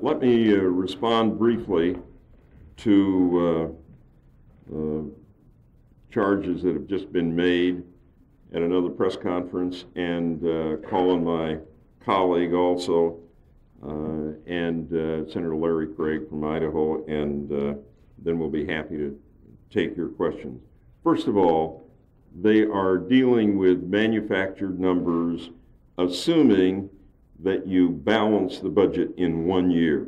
Let me respond briefly to charges that have just been made at another press conference, and call on my colleague also, and Senator Larry Craig from Idaho, and then we'll be happy to take your questions. First of all, they are dealing with manufactured numbers, assuming that you balance the budget in 1 year.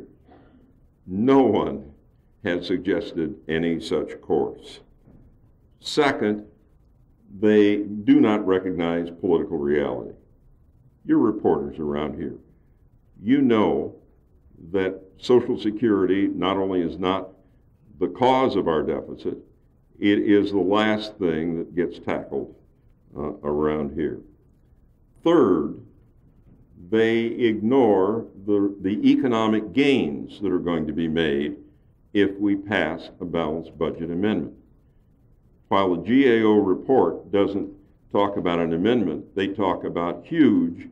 No one has suggested any such course. Second, they do not recognize political reality. You're reporters around here. You know that Social Security not only is not the cause of our deficit, it is the last thing that gets tackled around here. Third, they ignore the economic gains that are going to be made if we pass a balanced budget amendment. While the GAO report doesn't talk about an amendment, they talk about huge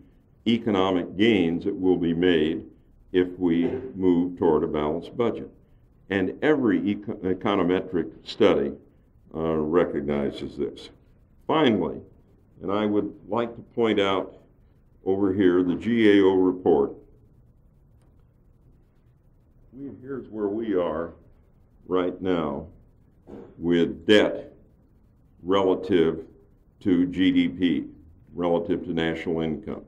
economic gains that will be made if we move toward a balanced budget. And every econometric study recognizes this. Finally, and I would like to point out over here the GAO report. Here's where we are right now with debt relative to GDP, relative to national income.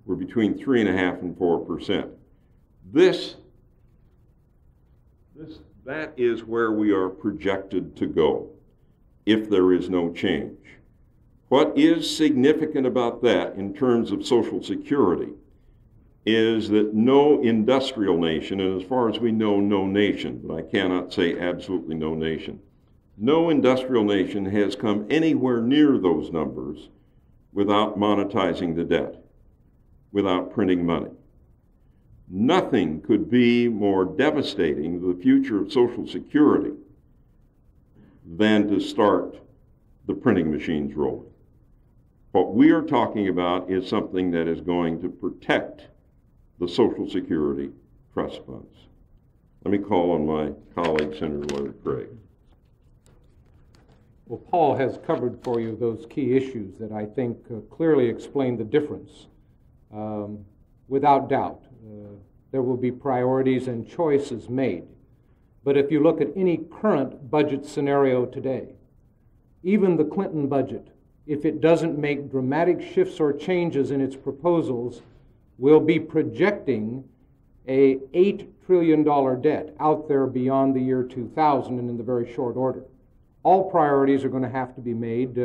We're between 3.5% and 4%. That is where we are projected to go if there is no change. What is significant about that in terms of Social Security is that no industrial nation, and as far as we know, no nation, but I cannot say absolutely no nation, no industrial nation has come anywhere near those numbers without monetizing the debt, without printing money. Nothing could be more devastating to the future of Social Security than to start the printing machines rolling. What we are talking about is something that is going to protect the Social Security trust funds. Let me call on my colleague, Senator Larry Craig. Well, Paul has covered for you those key issues that I think clearly explain the difference. Without doubt, there will be priorities and choices made. But if you look at any current budget scenario today, even the Clinton budget, if it doesn't make dramatic shifts or changes in its proposals, will be projecting a $8 trillion debt out there beyond the year 2000 and in the very short order. All priorities are going to have to be made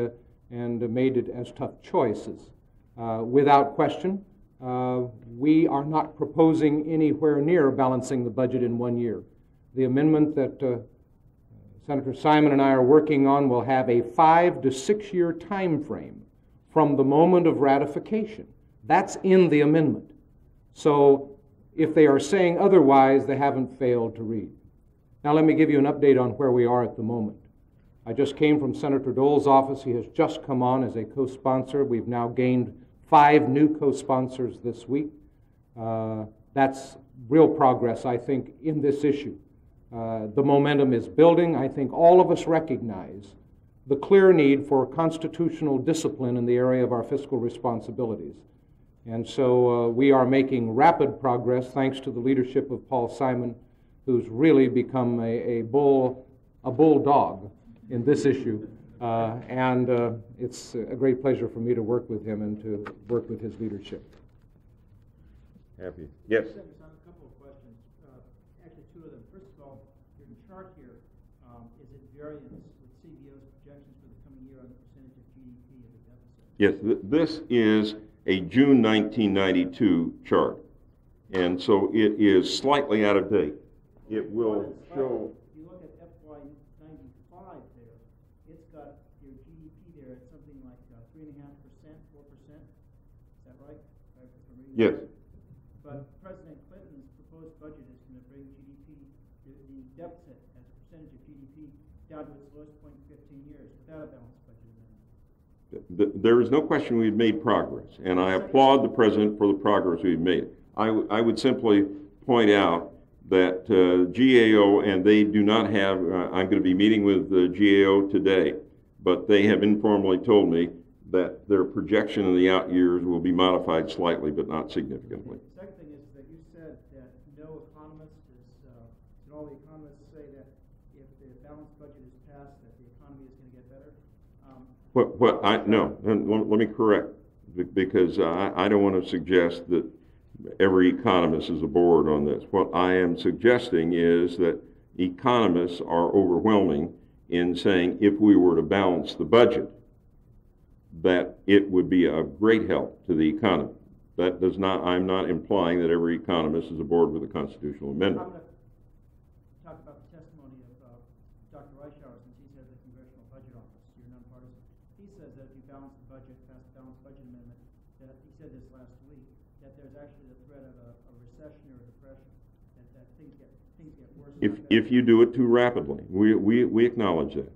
and made it as tough choices. Without question, we are not proposing anywhere near balancing the budget in 1 year. The amendment that Senator Simon and I are working on will have a 5 to 6 year time frame from the moment of ratification. That's in the amendment. So if they are saying otherwise, they haven't failed to read. Now let me give you an update on where we are at the moment. I just came from Senator Dole's office. He has just come on as a co-sponsor. We've now gained 5 new co-sponsors this week. That's real progress, I think, in this issue. The momentum is building. I think all of us recognize the clear need for constitutional discipline in the area of our fiscal responsibilities. And so we are making rapid progress thanks to the leadership of Paul Simon, who's really become a bulldog in this issue. It's a great pleasure for me to work with him and to work with his leadership. Happy. Yes. A couple of questions. Actually, 2 of them. First of all, your chart here is at variance with CBO's projections for the coming year on the percentage of GDP of the deficit. Yes, this is a June 1992 chart, and so it is slightly out of date. It will show. If you look at FY 95 there, it's got your GDP there at something like 3.5%, 4%. Is that right? Yes. But President Clinton's proposed budget is going to bring GDP to down to its lowest point in 15 years without a balanced budget amendment. There is no question we've made progress, and I applaud the President for the progress we've made. I would simply point out that GAO, and they do not have, I'm going to be meeting with the GAO today, but they have informally told me that their projection in the out years will be modified slightly, but not significantly. The second thing is that you said that no economist is, and all the economists say that if the balanced budget is passed, that the economy is going to get better. No, let me correct, because I don't want to suggest that every economist is aboard on this. What I am suggesting is that economists are overwhelming in saying if we were to balance the budget, that it would be a great help to the economy. That does not, I'm not implying that every economist is aboard with a constitutional amendment. I'm going to talk about the testimony of Dr. Reischauer, since he's head of the Congressional Budget Office. You're nonpartisan. He says that if you balance the budget, pass the balanced budget amendment, that he said this last week, that there's actually the threat of a recession or a depression, that things get worse. If you do it too rapidly, we acknowledge that.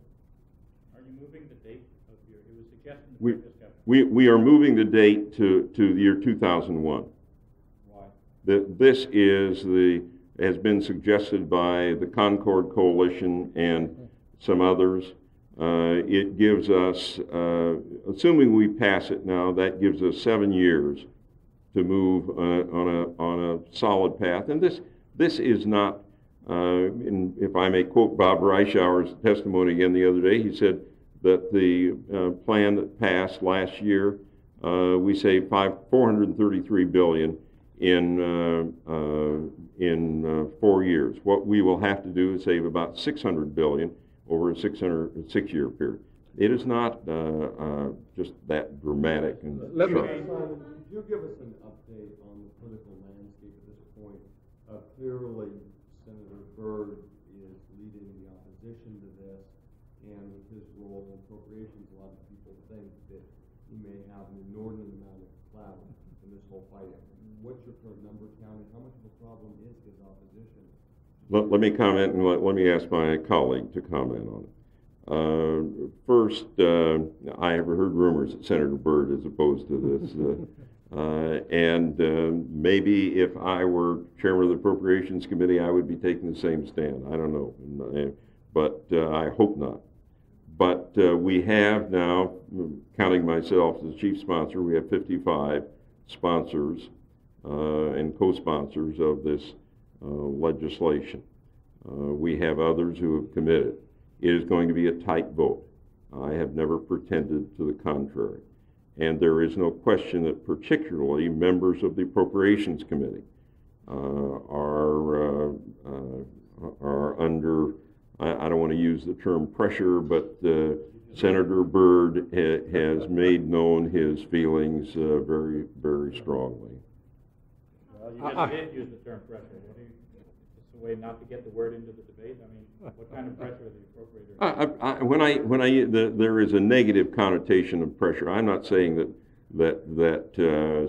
Are you moving the date of your, it was suggested in the previous government. We are moving the date to the year 2001. Why? This has been suggested by the Concord Coalition and some others. It gives us, assuming we pass it now, that gives us 7 years to move on a solid path. And this is not, if I may quote Bob Reischauer's testimony again the other day, he said that the plan that passed last year, we saved $433 billion in 4 years. What we will have to do is save about $600 billion over a 6-year period. It is not just that dramatic. And Let me, Simon, could you give us an update on the political landscape at this point? Clearly, Senator Byrd is leading the opposition to this, and with his role in appropriations, a lot of people think that he may have an inordinate amount of clout in this whole fight. What's your current number count, and how much of a problem is his opposition? Let me comment, and let me ask my colleague to comment on it. First, I have heard rumors that Senator Byrd is opposed to this. And maybe if I were chairman of the Appropriations Committee, I would be taking the same stand. I don't know, but I hope not. But we have now, counting myself as chief sponsor, we have 55 sponsors and co-sponsors of this legislation. We have others who have committed. It is going to be a tight vote. I have never pretended to the contrary. And there is no question that particularly members of the Appropriations Committee are under, I don't want to use the term pressure, but Senator Byrd has made known his feelings very, very strongly. Well, you did use the term pressure. What do you, it's a way not to get the word into the debate? I mean, what kind of pressure are the appropriators? There is a negative connotation of pressure. I'm not saying that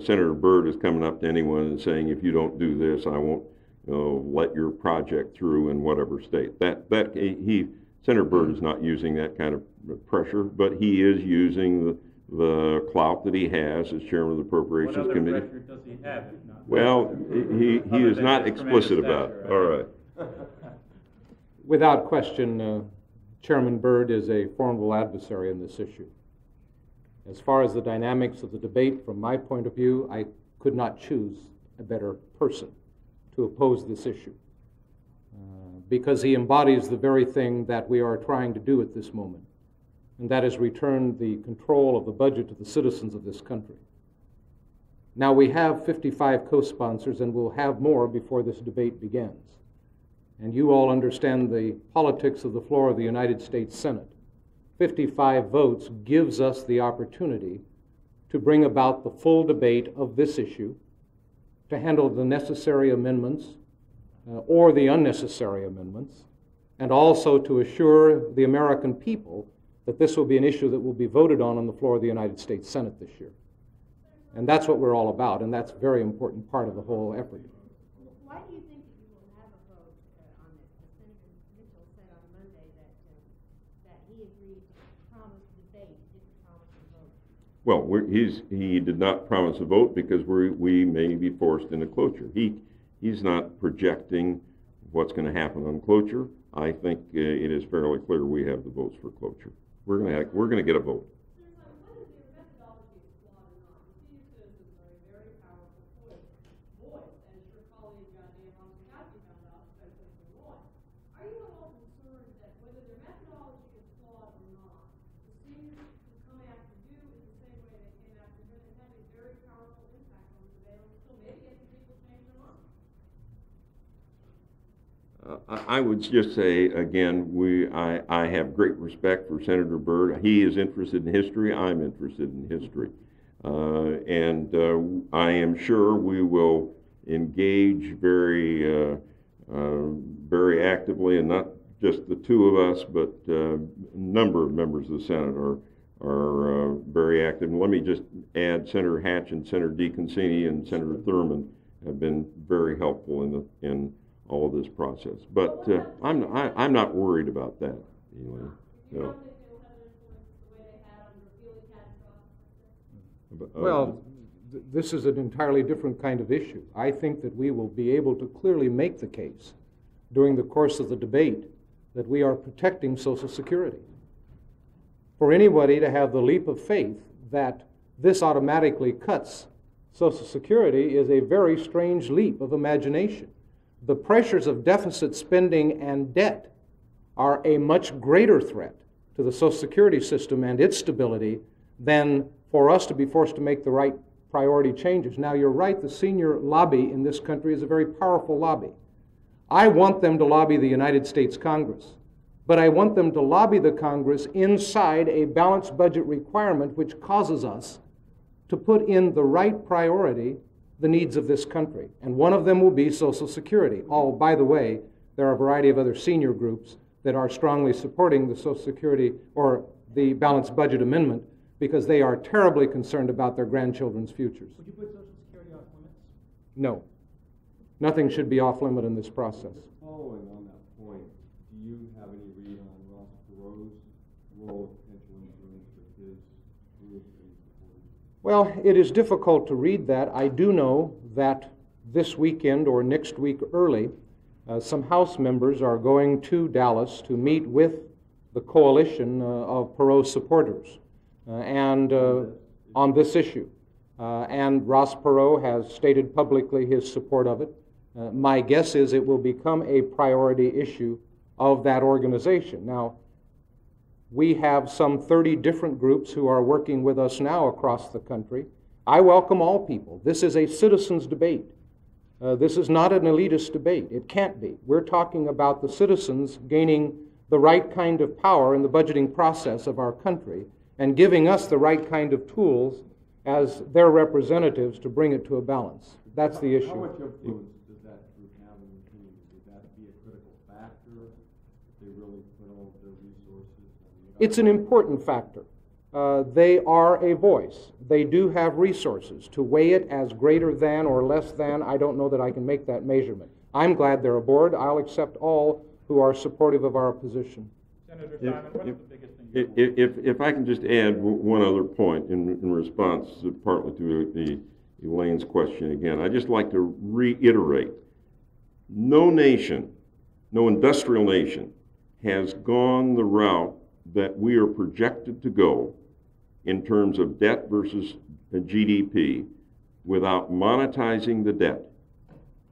Senator Byrd is coming up to anyone and saying, if you don't do this, I won't let your project through in whatever state. Senator Byrd is not using that kind of pressure, but he is using the clout that he has as chairman of the Appropriations Committee. What other pressure does he have? If not well, he is not explicit about it. All right. Without question, Chairman Byrd is a formidable adversary in this issue. As far as the dynamics of the debate, from my point of view, I could not choose a better person to oppose this issue because he embodies the very thing that we are trying to do at this moment, and that is return the control of the budget to the citizens of this country. Now, we have 55 co-sponsors, and we'll have more before this debate begins. And you all understand the politics of the floor of the United States Senate. 55 votes gives us the opportunity to bring about the full debate of this issue, to handle the necessary amendments or the unnecessary amendments, and also to assure the American people that this will be an issue that will be voted on the floor of the United States Senate this year. And that's what we're all about, and that's a very important part of the whole effort. Why do you think that you will have a vote on this? Senator Mitchell said on Monday that Well, he did not promise a vote because we may be forced into cloture. He's not projecting what's going to happen on cloture. I think it is fairly clear we have the votes for cloture. We're going to get a vote. I would just say, again, I have great respect for Senator Byrd. He is interested in history. I'm interested in history. And I am sure we will engage very actively, and not just the two of us, but a number of members of the Senate are very active. And let me just add, Senator Hatch and Senator DeConcini and Senator Thurman have been very helpful in all of this process. But I'm not worried about that. No. Well, this is an entirely different kind of issue. I think that we will be able to clearly make the case during the course of the debate that we are protecting Social Security. For anybody to have the leap of faith that this automatically cuts Social Security is a very strange leap of imagination. The pressures of deficit spending and debt are a much greater threat to the Social Security system and its stability than for us to be forced to make the right priority changes. Now, you're right, the senior lobby in this country is a very powerful lobby. I want them to lobby the United States Congress, but I want them to lobby the Congress inside a balanced budget requirement which causes us to put in the right priority the needs of this country. And one of them will be Social Security. Oh, by the way, there are a variety of other senior groups that are strongly supporting the Social Security or the Balanced Budget Amendment because they are terribly concerned about their grandchildren's futures. Would you put Social Security off limits? No. Nothing should be off limit in this process. Following on that point, do you have any read on Ross Perot's role of potential influence with his group and supporters? Well, it is difficult to read that. I do know that this weekend or next week early, some House members are going to Dallas to meet with the coalition of Perot's supporters and on this issue. And Ross Perot has stated publicly his support of it. My guess is it will become a priority issue of that organization. Now, we have some 30 different groups who are working with us now across the country. I welcome all people. This is a citizens' debate. This is not an elitist debate. It can't be. We're talking about the citizens gaining the right kind of power in the budgeting process of our country and giving us the right kind of tools as their representatives to bring it to a balance. That's the issue. How much influence does that group have in the community? Would that be a critical factor if they really put all of their resources? It's an important factor. They are a voice. They do have resources. To weigh it as greater than or less than, I don't know that I can make that measurement. I'm glad they're aboard. I'll accept all who are supportive of our position. Senator Simon, what's the biggest thing? If I can just add one other point in response partly to Elaine's question again, I'd just like to reiterate, no nation, no industrial nation has gone the route that we are projected to go in terms of debt versus GDP without monetizing the debt.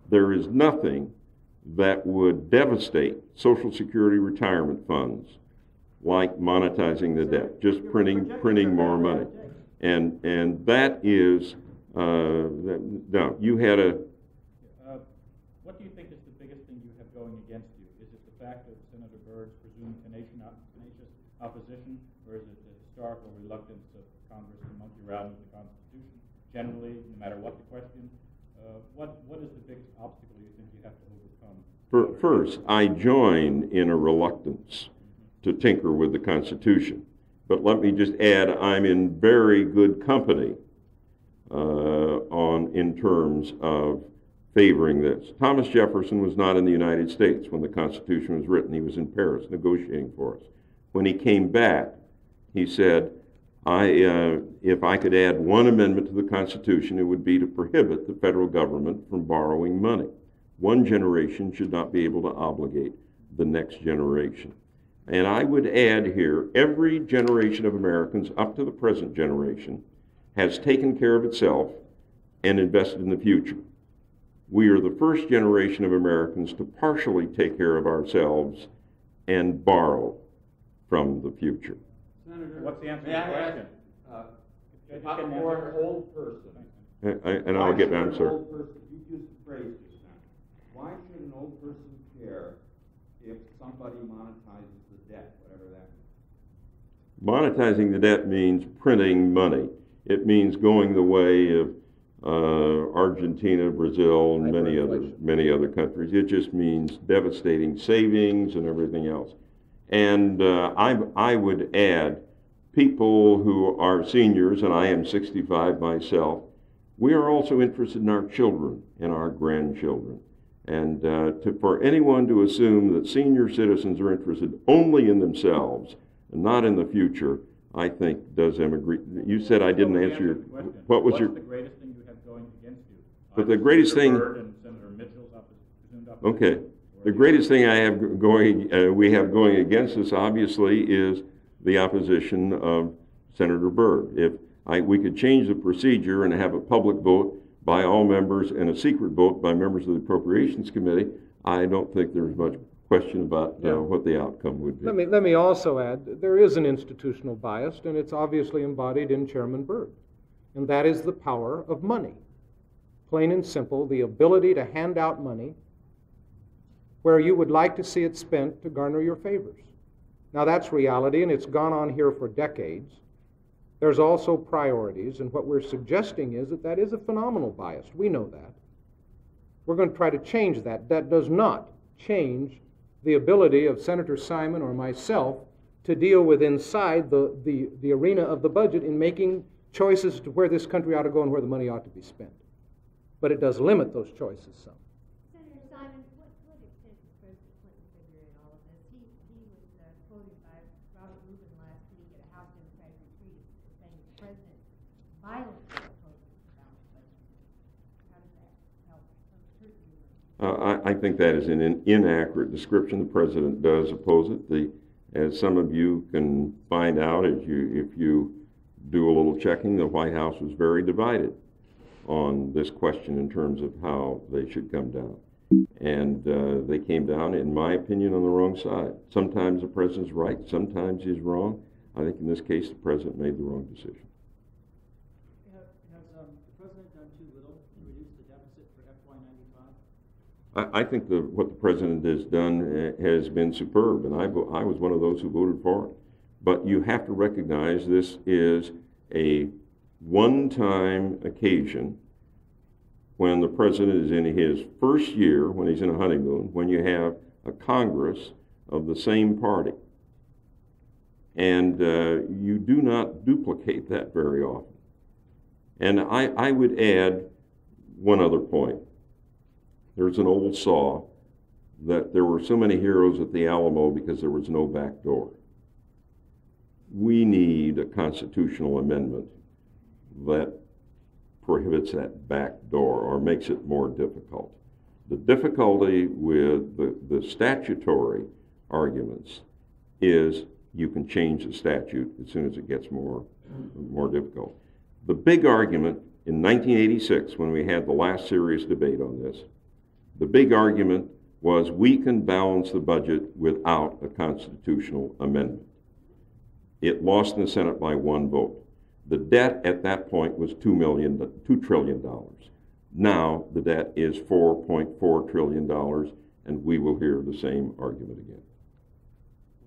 There is nothing that would devastate Social Security retirement funds like monetizing the debt, just printing more money. And that is, no, you had a... What do you think is the biggest thing you have going against you? Is it the fact of Senator Byrd's presumed tenacious opposition, or is it the historical reluctance of Congress to monkey around with the Constitution generally, no matter what the question? What is the biggest obstacle you think you have to overcome? First, I join in a reluctance to tinker with the Constitution. But let me just add, I'm in very good company in terms of favoring this. Thomas Jefferson was not in the United States when the Constitution was written. He was in Paris negotiating for us. When he came back, he said, if I could add one amendment to the Constitution, it would be to prohibit the federal government from borrowing money. One generation should not be able to obligate the next generation. And I would add here, every generation of Americans up to the present generation has taken care of itself and invested in the future. We are the first generation of Americans to partially take care of ourselves and borrow from the future. Senator, What's the answer to may the I question? ask, if I'm a more old person, And I'll get down, why should sir. an old person, you used the phrase just now, why should an old person care if somebody monetizes the debt, whatever that means? Monetizing the debt means printing money. It means going the way of Argentina, Brazil, and many other countries. It just means devastating savings and everything else. And I would add, people who are seniors, and I am 65 myself, we are also interested in our children and our grandchildren. And for anyone to assume that senior citizens are interested only in themselves and not in the future, I think does emigrate. You said I didn't answer your question. What's the greatest thing you have going against you? But the greatest Senator thing. Byrd and Senator Mitchell's presumed opposition? Okay. The greatest thing I have going, we have going against us, obviously, is the opposition of Senator Byrd. If we could change the procedure and have a public vote by all members and a secret vote by members of the Appropriations Committee, I don't think there's much question about what the outcome would be. Let me also add, there is an institutional bias, and it's obviously embodied in Chairman Byrd, and that is the power of money. Plain and simple, the ability to hand out money where you would like to see it spent to garner your favors. Now that's reality, and it's gone on here for decades. There's also priorities, and what we're suggesting is that that is a phenomenal bias. We know that. We're going to try to change that. That does not change the ability of Senator Simon or myself to deal with inside the arena of the budget in making choices to where this country ought to go and where the money ought to be spent. But it does limit those choices some. Senator Simon, what extent is President Clinton figure in all of this? He was quoted by Robert Rubin last week at a House Democratic retreat saying the president violently opposes the balanced budget. How does that help? I think that is an inaccurate description. The president does oppose it. As some of you can find out, if you do a little checking, the White House was very divided on this question in terms of how they should come down. And they came down, in my opinion, on the wrong side. Sometimes the president's right, sometimes he's wrong. I think in this case, the president made the wrong decision. Has the president done too little to reduce the deficit for FY95? I think what the president has done has been superb, and I was one of those who voted for it. But you have to recognize this is a one-time occasion when the president is in his first year, when he's in a honeymoon, when you have a Congress of the same party. And you do not duplicate that very often. And I would add one other point. There's an old saw that there were so many heroes at the Alamo because there was no back door. We need a constitutional amendment that prohibits that back door or makes it more difficult. The difficulty with the statutory arguments is you can change the statute as soon as it gets more difficult. The big argument in 1986, when we had the last serious debate on this, the big argument was we can balance the budget without a constitutional amendment. It lost in the Senate by one vote. The debt at that point was $2 trillion. Now the debt is $4.4 trillion, and we will hear the same argument again.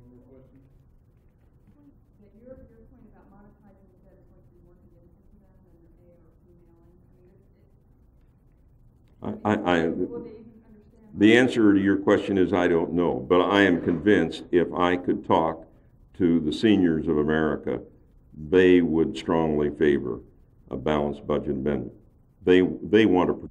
One more question? Your point about monetizing the debt is going to be working against them and they are emailing. Will they even understand? The answer to your question is I don't know, but I am convinced if I could talk to the seniors of America, they would strongly favor a balanced budget amendment. They want to